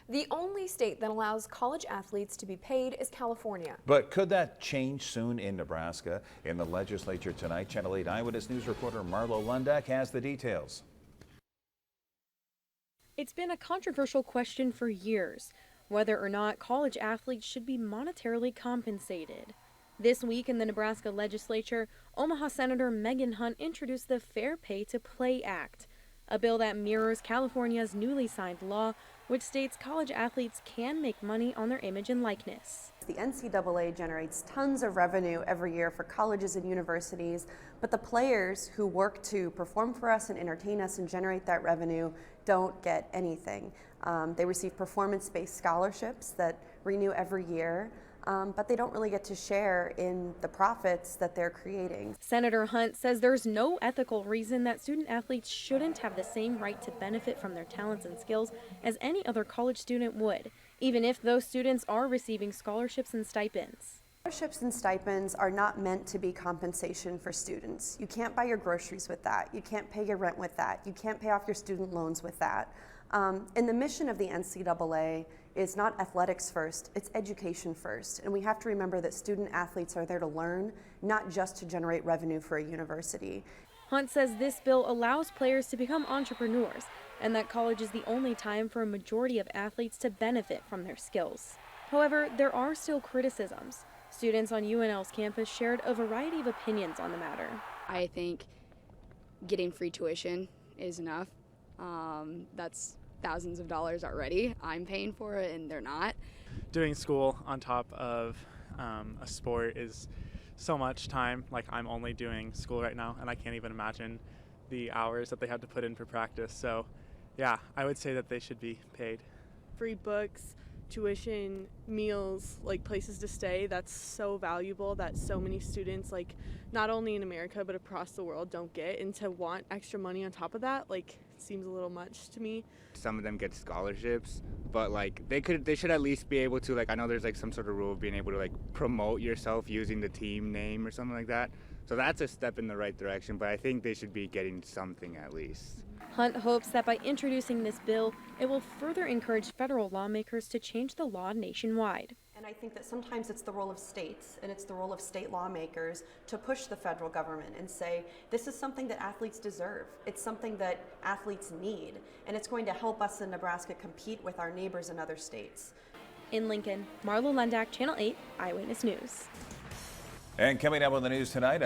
The only state that allows college athletes to be paid is California. But could that change soon in Nebraska? In the legislature tonight, Channel 8 Eyewitness News reporter Marlo Lundak has the details. It's been a controversial question for years, whether or not college athletes should be monetarily compensated. This week in the Nebraska legislature, Omaha Senator Megan Hunt introduced the Fair Pay to Play Act, a bill that mirrors California's newly signed law, which states college athletes can make money on their image and likeness. The NCAA generates tons of revenue every year for colleges and universities, but the players who work to perform for us and entertain us and generate that revenue don't get anything. They receive performance-based scholarships that renew every year, but they don't really get to share in the profits that they're creating. Senator Hunt says there's no ethical reason that student athletes shouldn't have the same right to benefit from their talents and skills as any other college student would, even if those students are receiving scholarships and stipends. Scholarships and stipends are not meant to be compensation for students. You can't buy your groceries with that. You can't pay your rent with that. You can't pay off your student loans with that. And the mission of the NCAA is not athletics first, it's education first. And we have to remember that student athletes are there to learn, not just to generate revenue for a university. Hunt says this bill allows players to become entrepreneurs, and that college is the only time for a majority of athletes to benefit from their skills. However, there are still criticisms. Students on UNL's campus shared a variety of opinions on the matter. I think getting free tuition is enough. That's thousands of dollars already. I'm paying for it and they're not. Doing school on top of a sport is so much time. Like, I'm only doing school right now and I can't even imagine the hours that they have to put in for practice. So yeah, I would say that they should be paid. Free books, tuition, meals, like places to stay, that's so valuable that so many students, like not only in America but across the world, don't get, and to want extra money on top of that, like, seems a little much to me. Some of them get scholarships, but like they should at least be able to, like, I know there's like some sort of rule of being able to like promote yourself using the team name or something like that. So that's a step in the right direction, but I think they should be getting something at least. Hunt hopes that by introducing this bill, it will further encourage federal lawmakers to change the law nationwide. And I think that sometimes it's the role of states and it's the role of state lawmakers to push the federal government and say, this is something that athletes deserve. It's something that athletes need, and it's going to help us in Nebraska compete with our neighbors in other states. In Lincoln, Marlo Lundak, Channel 8 Eyewitness News. And coming up on the news tonight,